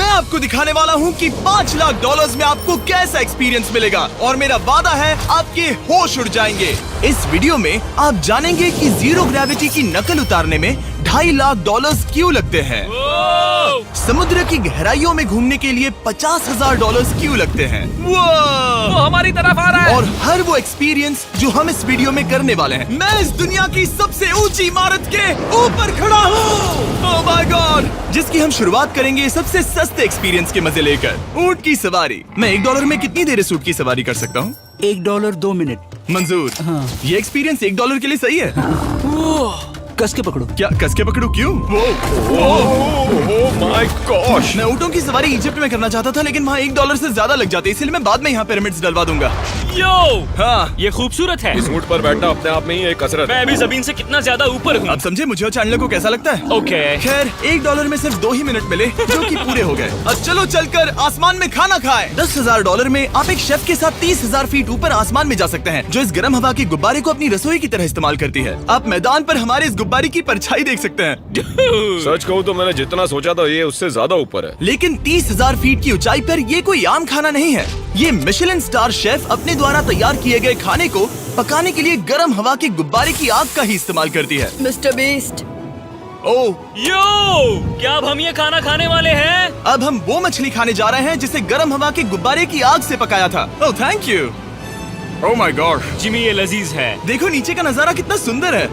मैं आपको दिखाने वाला हूँ कि 5 लाख डॉलर्स में आपको कैसा एक्सपीरियंस मिलेगा और मेरा वादा है आपके होश उड़ जाएंगे। इस वीडियो में आप जानेंगे कि जीरो ग्रेविटी की नकल उतारने में 2.5 लाख डॉलर्स क्यों लगते हैं, समुद्र की गहराइयों में घूमने के लिए 50,000 डॉलर्स क्यों लगते हैं, वो हमारी तरफ आ रहा है। और हर वो एक्सपीरियंस जो हम इस वीडियो में करने वाले हैं। मैं इस दुनिया की सबसे ऊंची इमारत के ऊपर खड़ा हूँ, ओह माय गॉड, जिसकी हम शुरुआत करेंगे सबसे सस्ते एक्सपीरियंस के मजे लेकर, ऊंट की सवारी। मैं $1 में कितनी देर इस ऊंट की सवारी कर सकता हूँ? $1 2 मिनट। मंजूर। हाँ। ये एक्सपीरियंस $1 के लिए सही है। कस के पकड़ो। क्या कस के पकड़ू? क्यों? Oh my gosh. मैं ऊँटों की सवारी इजिप्ट में करना चाहता था, लेकिन वहाँ $1 से ज्यादा लग जाते, इसलिए मैं बाद में यहाँ पिरामिड्स डलवा दूंगा। यो, हाँ, ये खूबसूरत है। इस ऊंट पर बैठना अपने आप में ही एक कसरत मैं है। अभी जमीन से कितना ज्यादा ऊपर हूँ। अब समझे मुझे और चैंडलर को कैसा लगता है? ओके। खैर, $1 में सिर्फ 2 ही मिनट मिले, जो कि पूरे हो गए। अब चलो चलकर आसमान में खाना खाएं। $10,000 में आप एक शेफ के साथ 30,000 फीट ऊपर आसमान में जा सकते हैं, जो इस गर्म हवा के गुब्बारे को अपनी रसोई की तरह इस्तेमाल करती है। आप मैदान पर हमारे इस गुब्बारे की परछाई देख सकते हैं, सच कहूँ तो मैंने जितना सोचा था ये उससे ज्यादा ऊपर है। लेकिन 30,000 फीट की ऊंचाई पर ये कोई आम खाना नहीं है। ये मिशेलिन स्टार शेफ अपने द्वारा तैयार किए गए खाने को पकाने के लिए गर्म हवा के गुब्बारे की आग का ही इस्तेमाल करती है। मिस्टर बीस्ट, ओह, यो, क्या अब हम ये खाना खाने वाले हैं? अब हम वो मछली खाने जा रहे हैं जिसे गर्म हवा के गुब्बारे की आग से पकाया था। Oh thank you. Oh my God, Jimmy ये लजीज है। देखो नीचे का नजारा कितना सुंदर है।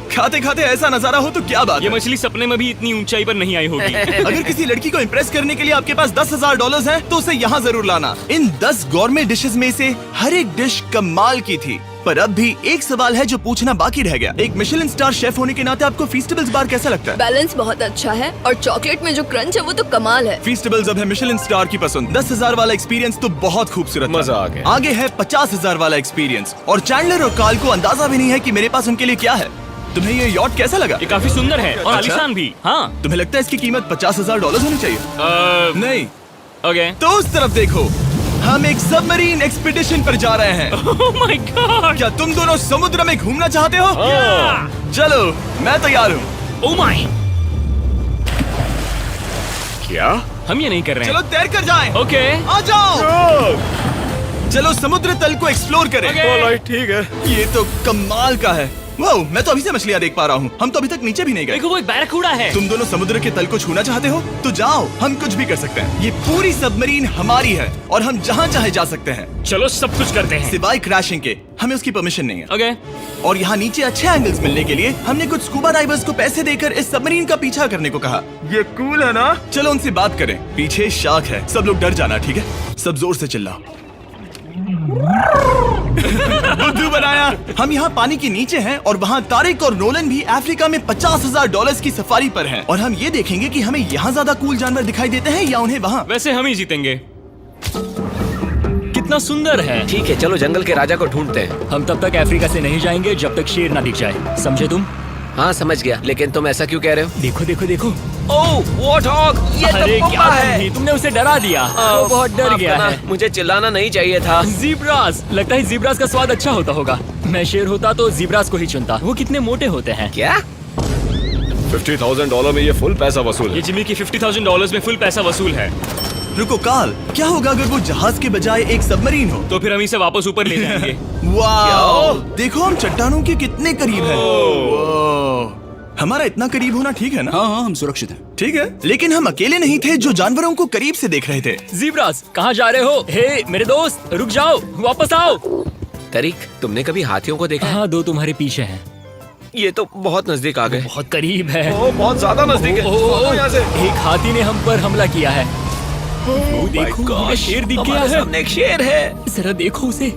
खाते खाते ऐसा नजारा हो तो क्या बात ये है। मछली सपने में भी इतनी ऊंचाई पर नहीं आई होगी। अगर किसी लड़की को इम्प्रेस करने के लिए आपके पास $10,000 है तो उसे यहाँ जरूर लाना। इन 10 गॉर्मे डिशेस में से हर एक डिश कमाल की थी, पर अब भी एक सवाल है जो पूछना बाकी रह गया। एक मिशेलिन स्टार शेफ होने के नाते आपको फीस्टेबल्स बार कैसा लगता है? बैलेंस बहुत अच्छा है और चॉकलेट में जो क्रंच है वो तो कमाल है। फीस्टेबल्स अब है मिशेलिन स्टार की पसंद। 10,000 वाला एक्सपीरियंस तो बहुत खूबसूरत था। मजा आ गया। आगे है 50,000 वाला एक्सपीरियंस, और चैंडलर और कार्ल को अंदाजा भी नहीं है कि मेरे पास उनके लिए क्या है। तुम्हें ये यॉट कैसा लगा? ये काफी सुंदर है और अच्छा? आलीशान भी। हाँ। तुम्हें लगता है इसकी कीमत $50,000 होनी चाहिए? नहीं। ओके। तो उस तरफ देखो, हम एक सबमरीन एक्सपीडिशन पर जा रहे हैं। Oh my God. क्या तुम दोनों समुद्र में घूमना चाहते हो? चलो, मैं तैयार हूँ। Oh my. क्या? हम ये नहीं कर रहे चलो हैं। तैर कर जाएं। ओके। आ जाओ। चलो समुद्र तल को एक्सप्लोर करें। ओके। ऑलराइट, ठीक है। ये तो कमाल का है। वाह, मैं तो अभी से मछलियाँ देख पा रहा हूँ। हम तो अभी तक नीचे भी नहीं गए। देखो वो एक बैरकूडा है। तुम दोनों समुद्र के तल को छूना चाहते हो तो जाओ, हम कुछ भी कर सकते हैं। ये पूरी सबमरीन हमारी है और हम जहाँ चाहे जा सकते हैं, चलो सब कुछ करते हैं। सिवाय क्रैशिंग के। हमें उसकी परमिशन नहीं है। ओके। और यहाँ नीचे अच्छे एंगल्स मिलने के लिए हमने कुछ स्कूबा डाइवर्स को पैसे देकर इस सबमरीन का पीछा करने को कहा। ये कूल है ना? चलो उनसे बात करें। पीछे शार्क है, सब लोग डर जाना, ठीक है? सब जोर से चिल्लाओ। बुद्धू बनाया। हम यहाँ पानी के नीचे हैं और वहाँ तारिक और नोलन भी अफ्रीका में $50,000 की सफारी पर हैं। और हम ये देखेंगे कि हमें यहाँ ज्यादा कूल जानवर दिखाई देते हैं या उन्हें वहाँ। वैसे हम ही जीतेंगे। कितना सुंदर है। ठीक है, चलो जंगल के राजा को ढूंढते हैं। हम तब तक अफ्रीका से नहीं जाएंगे जब तक शेर ना दिख जाए, समझे तुम? हाँ समझ गया, लेकिन तुम ऐसा क्यों कह रहे हो? देखो देखो देखो। ओह वॉर्थॉग, ये अरे तो क्या पप्पा है। तुमने उसे डरा दिया। वो बहुत डर माफ गया करना, है। मुझे चिल्लाना नहीं चाहिए था। जीब्रास, लगता है जीब्रास का स्वाद अच्छा होता होगा। मैं शेर होता तो जीब्रास को ही चुनता। वो कितने मोटे होते हैं। क्या? $50,000 में ये फुल पैसा वसूल ये है। जिमी की $50,000 में फुल पैसा वसूल है। रुको कार्ल, क्या होगा अगर वो जहाज के बजाय एक सबमरीन हो? तो फिर हम इसे वापस ऊपर ले जाएंगे। वाह, देखो हम चट्टानों के कितने करीब हैं। वाह, हमारा इतना करीब होना ठीक है ना? हाँ हाँ, हम सुरक्षित हैं। ठीक है, लेकिन हम अकेले नहीं थे जो जानवरों को करीब से देख रहे थे। जीब्रास, कहाँ जा रहे हो? हे मेरे दोस्त, रुक जाओ, वापस आओ। तरीक, तुमने कभी हाथियों को देखा है? हाँ, 2 तुम्हारे पीछे हैं। ये तो बहुत नजदीक आ गए। बहुत करीब है। ओह, बहुत ज्यादा नजदीक है। ओह, यहाँ से। एक हाथी ने हम पर हमला किया है। वो देखो, हमें शेर दिख गया हमारे है। सामने एक शेर है। जरा देखो उसे।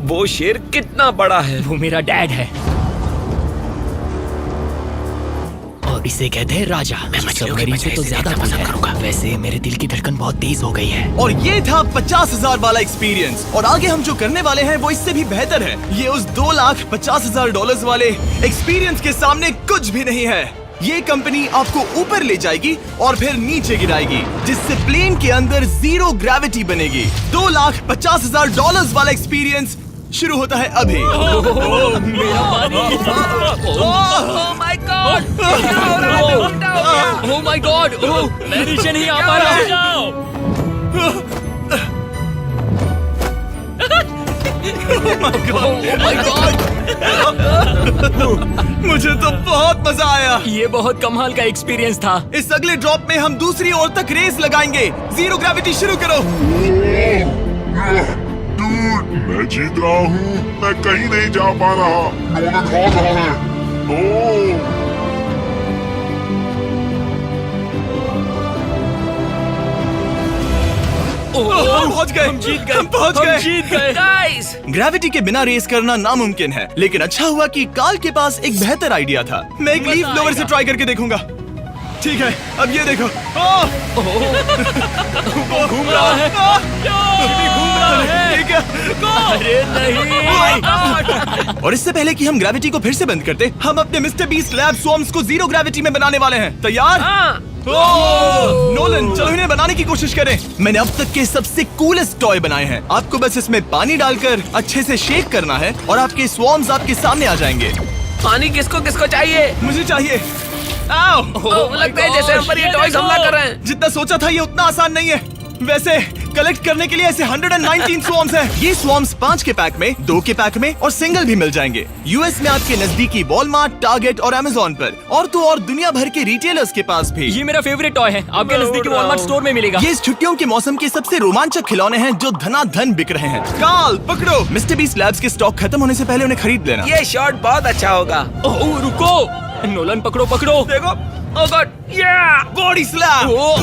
वो शेर कितना बड़ा है। वो मेरा डैड है और इसे कहते हैं राजा। मैं मछलियों के सबमरीन बजाय से तो इसे ज्यादा देखना पसंद है। करूंगा। वैसे मेरे दिल की धड़कन बहुत तेज हो गई है। और ये था 50,000 वाला एक्सपीरियंस, और आगे हम जो करने वाले हैं वो इससे भी बेहतर है। ये उस $2,50,000 वाले एक्सपीरियंस के सामने कुछ भी नहीं है। ये कंपनी आपको ऊपर ले जाएगी और फिर नीचे गिराएगी, जिससे प्लेन के अंदर जीरो ग्रेविटी बनेगी। $2,50,000 वाला एक्सपीरियंस शुरू होता है अभी। मेरा पानी। ओह माय गॉड, क्या हो रहा है? उल्टा हो गया। ओह माय गॉड, मैं नीचे नहीं आ पा रहा हूँ। जाओ। ओह माय गॉड, मुझे तो बहुत मजा आया। ये बहुत कमाल का एक्सपीरियंस था। इस अगले ड्रॉप में हम दूसरी ओर तक रेस लगाएंगे। जीरो ग्रेविटी शुरू करो। डूड, मैं जीत रहा हूँ। मैं कहीं नहीं जा पा रहा। नोलन भाग रहा है। ओह, हम पहुंच गए। हम जीत गए। हम पहुंच हम गए। जीत गए। गाइस, ग्रेविटी के बिना रेस करना नामुमकिन है, लेकिन अच्छा हुआ कि कार्ल के पास एक बेहतर आइडिया था। मैं एक लीफ ब्लोअर से ट्राई करके देखूंगा। ठीक है, अब ये देखो। घूम रहा है। भी घूम रहा है। ठीक है। अरे नहीं। और इससे पहले कि हम ग्रेविटी को फिर से बंद करते, हम अपने मिस्टर बीस्ट लैब स्वॉर्म्स को जीरो ग्रेविटी में बनाने वाले हैं। तैयार? नोलन, चलो इन्हें बनाने की कोशिश करें। मैंने अब तक के सबसे कूलेस्ट टॉय बनाए हैं। आपको बस इसमें पानी डालकर अच्छे से शेक करना है और आपके स्वॉर्म्स आपके सामने आ जाएंगे। पानी किसको किसको चाहिए? मुझे चाहिए। आओ। लगता है जैसे हम पर ये टॉयज हमला कर रहे हैं। जितना सोचा था ये उतना आसान नहीं है। वैसे कलेक्ट करने के लिए ऐसे 119 स्वॉर्म्स हैं। ये स्वॉर्म्स 5 के पैक में, 2 के पैक में और सिंगल भी मिल जाएंगे। यूएस में आपके नजदीकी वॉलमार्ट, टारगेट और अमेज़न पर, और तो और दुनिया भर के रिटेलर्स के पास भी। ये मेरा फेवरेट टॉय है। आपके नजदीकी वॉलमार्ट स्टोर में मिलेगा। ये इस छुट्टियों के मौसम के सबसे रोमांचक खिलौने हैं जो धनाधन बिक रहे हैं। कार्ल, पकड़ो। मिस्टर बीस्ट लैब्स के स्टॉक खत्म होने से पहले उन्हें खरीद लेना। ये शॉट बहुत अच्छा होगा। ओह रुको, नोलन पकड़ो पकड़ो। देखो, ओह गॉड, या बॉडी स्लैम। ओह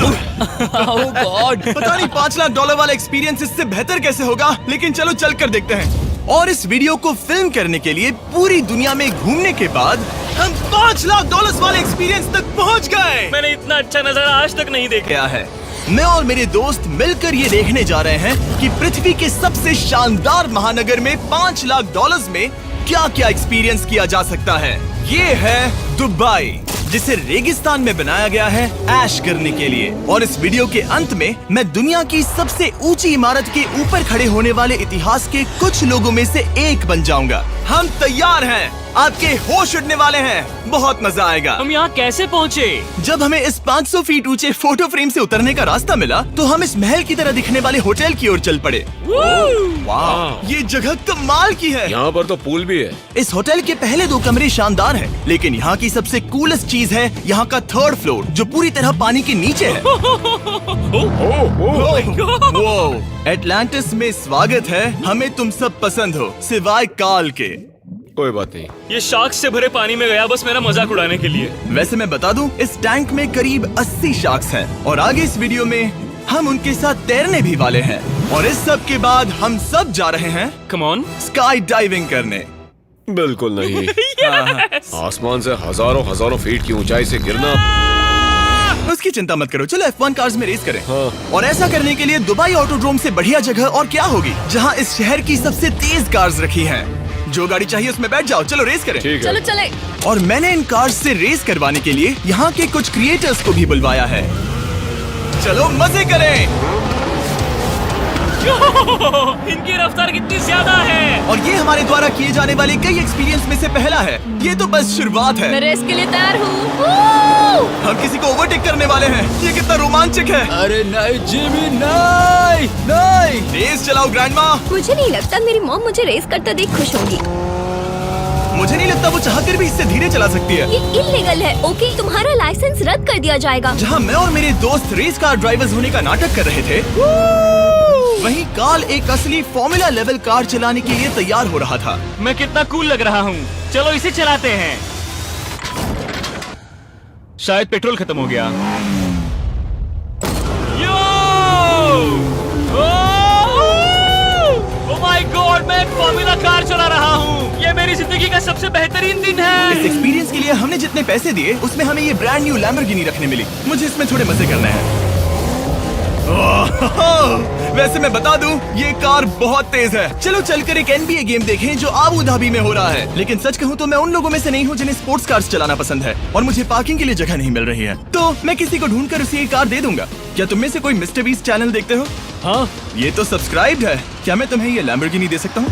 गॉड। पता नहीं $5 लाख वाला एक्सपीरियंस इससे बेहतर कैसे होगा, लेकिन चलो चल कर देखते हैं। और इस वीडियो को फिल्म करने के लिए पूरी दुनिया में घूमने के बाद हम $5 लाख वाले एक्सपीरियंस तक पहुंच गए। मैंने इतना अच्छा नजारा आज तक नहीं देखा। क्या है, मैं और मेरे दोस्त मिलकर ये देखने जा रहे हैं कि पृथ्वी के सबसे शानदार महानगर में $5 लाख में क्या क्या एक्सपीरियंस किया जा सकता है। ये है दुबई, जिसे रेगिस्तान में बनाया गया है ऐश करने के लिए। और इस वीडियो के अंत में मैं दुनिया की सबसे ऊंची इमारत के ऊपर खड़े होने वाले इतिहास के कुछ लोगों में से एक बन जाऊंगा। हम तैयार हैं, आपके होश उड़ने वाले हैं। बहुत मजा आएगा। हम यहाँ कैसे पहुँचे? जब हमें इस 500 फीट ऊंचे फोटो फ्रेम से उतरने का रास्ता मिला तो हम इस महल की तरह दिखने वाले होटल की ओर चल पड़े। वाह, ये जगह कमाल की है। यहाँ पर तो पूल भी है। इस होटल के पहले 2 कमरे शानदार हैं, लेकिन यहाँ की सबसे कूलेस्ट चीज है यहाँ का 3rd फ्लोर, जो पूरी तरह पानी के नीचे है। वो एटलांटिस में स्वागत है। हमें तुम सब पसंद हो सिवाय कार्ल के। कोई बात नहीं। ये शार्क से भरे पानी में गया बस मेरा मजाक उड़ाने के लिए। वैसे मैं बता दूं, इस टैंक में करीब 80 शार्क्स हैं और आगे इस वीडियो में हम उनके साथ तैरने भी वाले हैं। और इस सब के बाद हम सब जा रहे हैं कम ऑन। स्काई डाइविंग करने। बिल्कुल नहीं। आसमान से हजारों फीट की ऊंचाई से गिरना। उसकी चिंता मत करो, चलो F1 कार्स में रेस करें। हाँ। और ऐसा करने के लिए दुबई ऑटोड्रोम से बढ़िया जगह और क्या होगी, जहां इस शहर की सबसे तेज कार्स रखी हैं। जो गाड़ी चाहिए उसमें बैठ जाओ, चलो रेस करें। ठीक चलो है। चले। और मैंने इन कार्स से रेस करवाने के लिए यहाँ के कुछ क्रिएटर्स को भी बुलवाया है। चलो मजे करें। इनकी रफ्तार कितनी ज्यादा है। और ये हमारे द्वारा किए जाने वाले कई एक्सपीरियंस में से पहला है। ये तो बस शुरुआत है। मैं रेस के लिए तैयार हूँ। हम किसी को ओवरटेक करने वाले हैं। ये कितना रोमांचक है। अरे नहीं जिमी, नहीं नहीं। रेस चलाओ ग्रैंडमा। मुझे नहीं लगता मेरी मॉम मुझे रेस करते देख खुश होंगी। मुझे नहीं लगता वो चाहकर भी इससे धीरे चला सकती है। ये इल्लीगल है। ओके, तुम्हारा लाइसेंस रद्द कर दिया जाएगा। जहाँ मैं और मेरे दोस्त रेस कार ड्राइवर्स होने का नाटक कर रहे थे, वहीं कार्ल एक असली फॉर्मूला लेवल कार चलाने के लिए तैयार हो रहा था। मैं कितना कूल लग रहा हूँ। चलो इसे चलाते हैं। शायद पेट्रोल खत्म हो गया। ओह माय गॉड, मैं एक फॉर्मूला कार चला रहा हूँ। ये मेरी जिंदगी का सबसे बेहतरीन दिन इस है। एक्सपीरियंस के लिए हमने जितने पैसे दिए उसमें हमें ये ब्रांड न्यू लैम्बोर्गिनी रखने मिली। मुझे इसमें थोड़े मजे करने हैं। वैसे मैं बता दूं, ये कार बहुत तेज है। चलो चलकर एक NBA गेम देखें जो आबू धाबी में हो रहा है। लेकिन सच कहूं तो मैं उन लोगों में से नहीं हूं जिन्हें स्पोर्ट्स कार्स चलाना पसंद है और मुझे पार्किंग के लिए जगह नहीं मिल रही है, तो मैं किसी को ढूंढकर उसे ये कार दे दूंगा। क्या तुम में से कोई मिस्टर बीस्ट चैनल देखते हो? हाँ, ये तो सब्सक्राइब्ड है। क्या मैं तुम्हें ये लैम्बोर्गिनी दे सकता हूँ?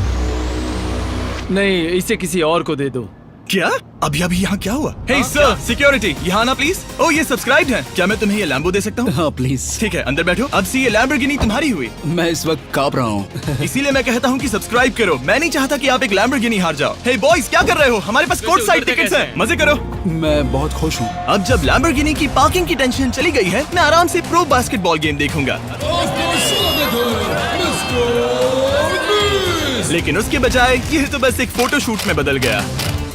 नहीं, इसे किसी और को दे दो। क्या? अभी अभी यहाँ क्या हुआ? हे सर, सिक्योरिटी, यहाँ ना प्लीज। ओ, ये सब्सक्राइब्ड है। क्या मैं तुम्हें ये लैम्बो दे सकता हूँ? हाँ प्लीज। ठीक है, अंदर बैठो। अब से ये लैम्बोर्गिनी तुम्हारी हुई। मैं इस वक्त कांप रहा हूँ। इसीलिए मैं कहता हूँ कि सब्सक्राइब करो। मैं नहीं चाहता कि आप एक लैम्बोर्गिनी हार जाओ। हे बॉयज, क्या कर रहे हो? हमारे पास कोर्ट साइड टिकट्स हैं। मजे करो। मैं बहुत खुश हूँ। अब जब लैम्बोर्गिनी की पार्किंग की टेंशन चली गई है, मैं आराम से प्रो बास्केटबॉल गेम देखूंगा। लेकिन उसके बजाय ये तो बस एक फोटो शूट में बदल गया।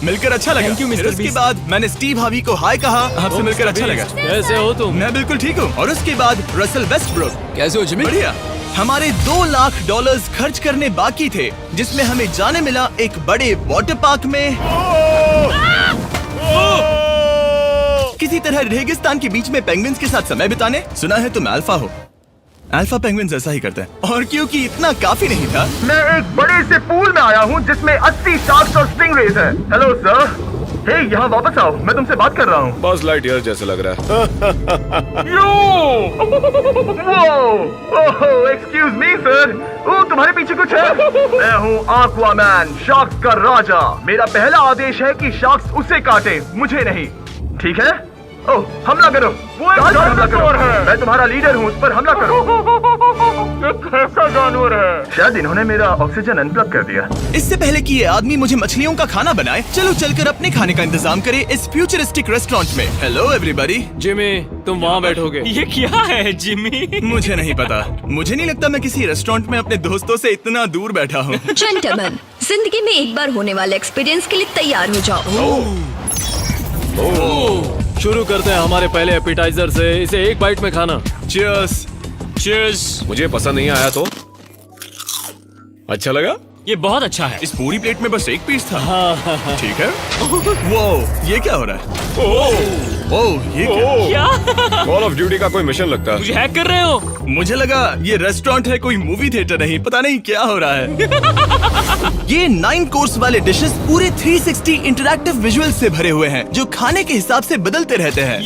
मिलकर अच्छा लगा। Thank you, Mr. फिर उसके Beast। बाद मैंने स्टीव हार्वी को हाय कहा। आपसे मिलकर अच्छा लगा। कैसे हो तुम? मैं बिल्कुल ठीक हूँ। और उसके बाद रसल वेस्टब्रुक। कैसे हो जिमी? बढ़िया। हमारे $2 लाख खर्च करने बाकी थे, जिसमें हमें जाने मिला एक बड़े वाटर पार्क में किसी तरह रेगिस्तान के बीच में पेंगुइन्स के साथ समय बिताने। सुना है तुम अल्फा हो। अल्फा पेंगुइन्स ऐसा ही करते हैं। और क्योंकि इतना काफी नहीं था, मैं एक बड़े से पूल में आया हूँ जिसमें 80 शार्क्स और स्टिंगरेज हैं। हेलो सर, हे यहाँ वापस आओ, मैं तुमसे बात कर रहा हूँ। बस लाइट ईयर जैसे लग रहा है। एक्सक्यूज मी सर, ओ तुम्हारे पीछे कुछ है? मैं हूँ आक्वामैन, शार्क्स का राजा। मेरा पहला आदेश है कि शार्क्स उसे काटे, मुझे नहीं। ठीक है? ओह, हमला करो। वो एक जानवर है। मैं तुम्हारा लीडर हूँ, उस पर हमला करो। कैसा जानवर है? शायद इन्होंने मेरा ऑक्सीजन अनप्लग कर दिया। इससे पहले कि ये आदमी मुझे मछलियों का खाना बनाए, चलो चलकर अपने खाने का इंतजाम करें इस फ्यूचरिस्टिक रेस्टोरेंट में। Hello everybody. जिमी, तुम वहाँ बैठोगे। ये क्या है जिमी? मुझे नहीं पता। मुझे नहीं लगता मैं किसी रेस्टोरेंट में अपने दोस्तों से इतना दूर बैठा हूँ। जेंटलमैन, जिंदगी में एक बार होने वाले एक्सपीरियंस के लिए तैयार हो जाओ। शुरू करते हैं हमारे पहले एपिटाइजर से। इसे एक बाइट में खाना। चीयर्स। चीयर्स। मुझे पसंद नहीं आया तो अच्छा लगा। ये बहुत अच्छा है। इस पूरी प्लेट में बस एक पीस था। ठीक है। वो ये क्या हो रहा है? ओह, ये क्या? क्या? कॉल ऑफ ड्यूटी का कोई मिशन लगता है। मुझे हैक कर रहे हो? मुझे लगा ये रेस्टोरेंट है, कोई मूवी थिएटर नहीं। पता नहीं क्या हो रहा है। ये 9 कोर्स वाले डिशेस पूरे 360 इंटरैक्टिव विजुअल से भरे हुए हैं, जो खाने के हिसाब से बदलते रहते हैं।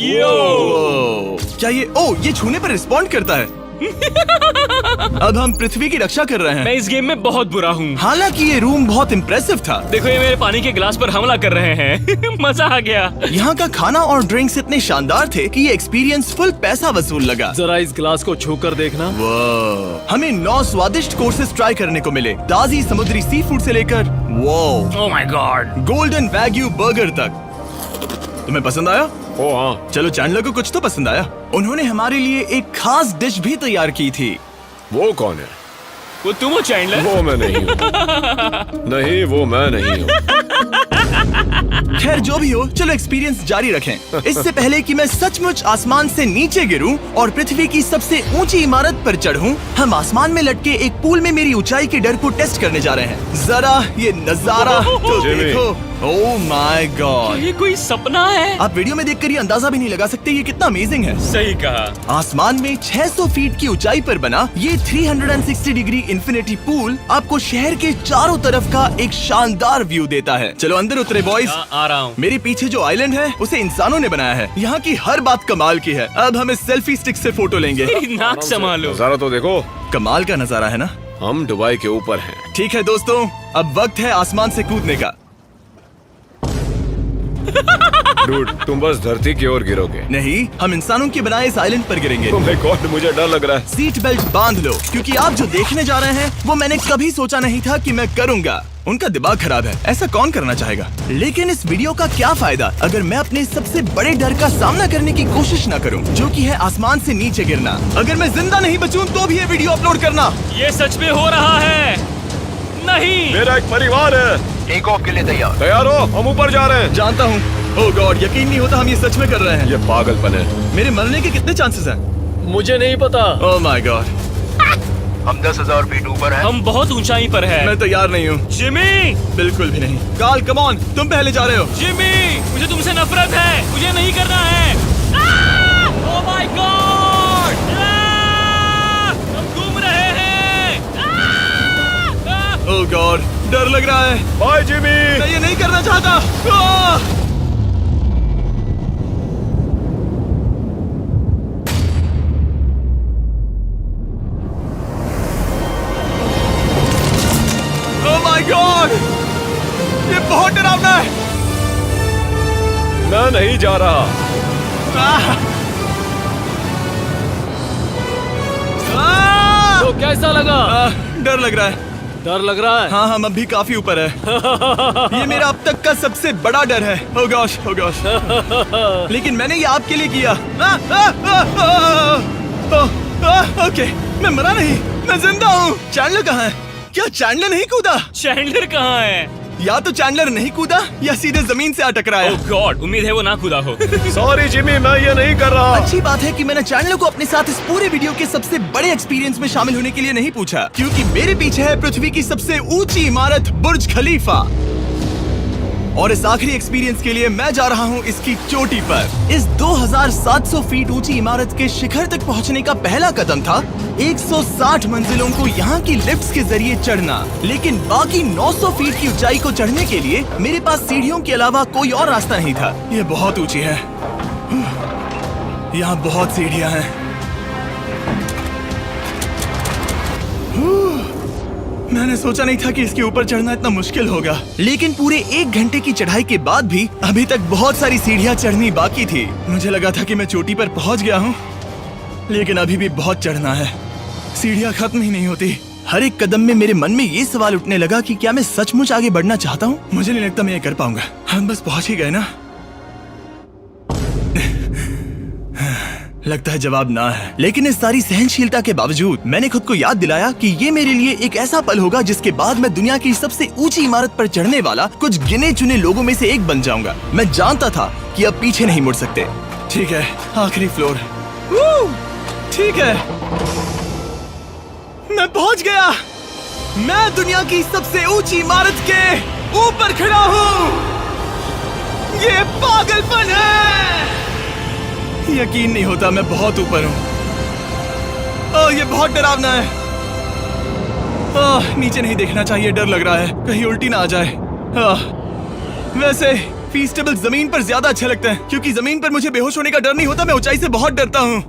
क्या ये छूने पर रिस्पॉन्ड करता है? अब हम पृथ्वी की रक्षा कर रहे हैं। मैं इस गेम में बहुत बुरा हूँ। हालांकि ये रूम बहुत इम्प्रेसिव था। देखो, ये मेरे पानी के गिलास पर हमला कर रहे हैं। मजा आ गया। यहाँ का खाना और ड्रिंक्स इतने शानदार थे कि ये एक्सपीरियंस फुल पैसा वसूल लगा। जरा इस ग्लास को छूकर देखना। हमें 9 स्वादिष्ट कोर्सेस ट्राई करने को मिले, ताजी समुद्री सी फूड से लेकर oh my God, golden wagyu burger तक। तुम्हें पसंद आया? ओ हाँ। चलो, चैंडलर को कुछ तो पसंद आया। उन्होंने हमारे लिए एक खास डिश भी तैयार की थी। वो कौन है? वो तुम हो चैंडलर? वो मैं नहीं हूँ। नहीं, वो मैं नहीं हूँ। खैर जो भी हो, चलो एक्सपीरियंस जारी रखें। इससे पहले कि मैं सचमुच आसमान से नीचे गिरूं और पृथ्वी की सबसे ऊंची इमारत पर चढ़ूं, हम आसमान में लटके एक पूल में मेरी ऊंचाई के डर को टेस्ट करने जा रहे हैं। जरा ये नजारा तो जिमी। देखो। ओह माय गॉड, ये कोई सपना है? आप वीडियो में देखकर ये अंदाजा भी नहीं लगा सकते ये कितना अमेजिंग है। सही कहा। आसमान में 600 फीट की ऊंचाई पर बना ये 360 डिग्री इंफिनिटी पूल आपको शहर के चारों तरफ का एक शानदार व्यू देता है। चलो अंदर उतरे बॉयज। आ रहा हूँ। मेरे पीछे जो आइलैंड है उसे इंसानों ने बनाया है। यहाँ की हर बात कमाल की है। अब हम इस सेल्फी स्टिक से फोटो लेंगे। नाक संभालो। नजारा तो देखो। कमाल का नजारा है ना? हम दुबई के ऊपर हैं। ठीक है दोस्तों, अब वक्त है आसमान से कूदने का। डूड, तुम बस धरती की ओर गिरोगे। नहीं, हम इंसानों के बनाए इस आइलैंड पर गिरेंगे। Oh my God, मुझे डर लग रहा है। सीट बेल्ट बांध लो, क्योंकि आप जो देखने जा रहे हैं वो मैंने कभी सोचा नहीं था कि मैं करूंगा। उनका दिमाग खराब है, ऐसा कौन करना चाहेगा? लेकिन इस वीडियो का क्या फायदा अगर मैं अपने सबसे बड़े डर का सामना करने की कोशिश न करूं, जो कि है आसमान से नीचे गिरना। अगर मैं जिंदा नहीं बचूं तो भी ये वीडियो अपलोड करना। ये सच में हो रहा है? नहीं। मेरा एक परिवार है। टेक ऑफ के लिए तैयार। तैयार हो? हम ऊपर जा रहे हैं। जानता हूँ। ओह गॉड, यकीन नहीं होता हम ये सच में कर रहे हैं। ये पागलपन है। मेरे मरने के कितने चांसेस हैं? मुझे नहीं पता। ओह माय गॉड, हम 10,000 फीट ऊपर हैं। हम बहुत ऊंचाई पर हैं। मैं तैयार नहीं हूँ। जिमी, बिल्कुल भी नहीं। कार्ल, कम ऑन, तुम पहले जा रहे हो। जिमी, मुझे तुमसे नफरत है। मुझे नहीं करना है। ओह माय गॉड, हम घूम रहे हैं। ओह गॉड, डर लग रहा है। Bye Jimmy. मैं ये नहीं करना चाहता। ओह माय गॉड, बहुत डरावना है। मैं नहीं जा रहा। आह! आह! तो कैसा लगा? डर लग रहा है। डर लग रहा है? हाँ हम अभी काफी ऊपर है। ये मेरा अब तक का सबसे बड़ा डर है। Oh gosh, oh gosh। लेकिन मैंने ये आपके लिए किया। ओके, मैं मरा नहीं, मैं जिंदा हूँ। चैंडलर कहाँ है? क्या चैंडलर नहीं कूदा? चैंडलर कहाँ है? या तो चैंडलर नहीं कूदा या सीधे जमीन से आ टकराया। ओह गॉड, उम्मीद है वो ना खुदा हो। सॉरी जिमी, मैं ये नहीं कर रहा। अच्छी बात है कि मैंने चैंडलर को अपने साथ इस पूरे वीडियो के सबसे बड़े एक्सपीरियंस में शामिल होने के लिए नहीं पूछा, क्योंकि मेरे पीछे है पृथ्वी की सबसे ऊंची इमारत बुर्ज खलीफा। और इस आखिरी एक्सपीरियंस के लिए मैं जा रहा हूँ इसकी चोटी पर। इस 2700 फीट ऊंची इमारत के शिखर तक पहुँचने का पहला कदम था 160 मंजिलों को यहाँ की लिफ्ट्स के जरिए चढ़ना। लेकिन बाकी 900 फीट की ऊंचाई को चढ़ने के लिए मेरे पास सीढ़ियों के अलावा कोई और रास्ता नहीं था। ये बहुत ऊंची है, यहाँ बहुत सीढ़ियाँ हैं। मैंने सोचा नहीं था कि इसके ऊपर चढ़ना इतना मुश्किल होगा, लेकिन पूरे 1 घंटे की चढ़ाई के बाद भी अभी तक बहुत सारी सीढ़ियां चढ़नी बाकी थी। मुझे लगा था कि मैं चोटी पर पहुंच गया हूं, लेकिन अभी भी बहुत चढ़ना है। सीढ़ियां खत्म ही नहीं होती। हर एक कदम में मेरे मन में ये सवाल उठने लगा कि क्या मैं सचमुच आगे बढ़ना चाहता हूँ? मुझे नहीं लगता मैं ये कर पाऊंगा। हम बस पहुंच ही गए ना। लगता है जवाब ना है, लेकिन इस सारी सहनशीलता के बावजूद मैंने खुद को याद दिलाया कि ये मेरे लिए एक ऐसा पल होगा जिसके बाद मैं दुनिया की सबसे ऊंची इमारत पर चढ़ने वाला कुछ गिने चुने लोगों में से एक बन जाऊंगा। मैं जानता था कि अब पीछे नहीं मुड़ सकते। ठीक है, आखिरी फ्लोर। ठीक है, मैं पहुंच गया। मैं दुनिया की सबसे ऊंची इमारत के ऊपर खड़ा हूँ। ये पागलपन है। यकीन नहीं होता, मैं बहुत ऊपर हूँ। ओह, ये बहुत डरावना है। ओह, नीचे नहीं देखना चाहिए, डर लग रहा है कहीं उल्टी ना आ जाए। वैसे फीस्टेबल जमीन पर ज्यादा अच्छा लगता है, क्योंकि जमीन पर मुझे बेहोश होने का डर नहीं होता। मैं ऊंचाई से बहुत डरता हूँ।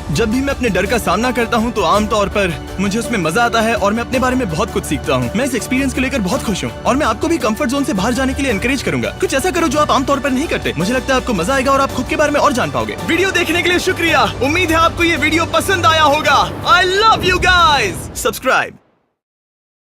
जब भी मैं अपने डर का सामना करता हूँ तो आमतौर पर मुझे उसमें मजा आता है और मैं अपने बारे में बहुत कुछ सीखता हूँ। मैं इस एक्सपीरियंस को लेकर बहुत खुश हूँ और मैं आपको भी कंफर्ट जोन से बाहर जाने के लिए एनकरेज करूंगा। कुछ ऐसा करो जो आप आमतौर पर नहीं करते। मुझे लगता है आपको मजा आएगा और आप खुद के बारे में और जान पाओगे। वीडियो देखने के लिए शुक्रिया। उम्मीद है आपको ये वीडियो पसंद आया होगा। I love you guys. Subscribe.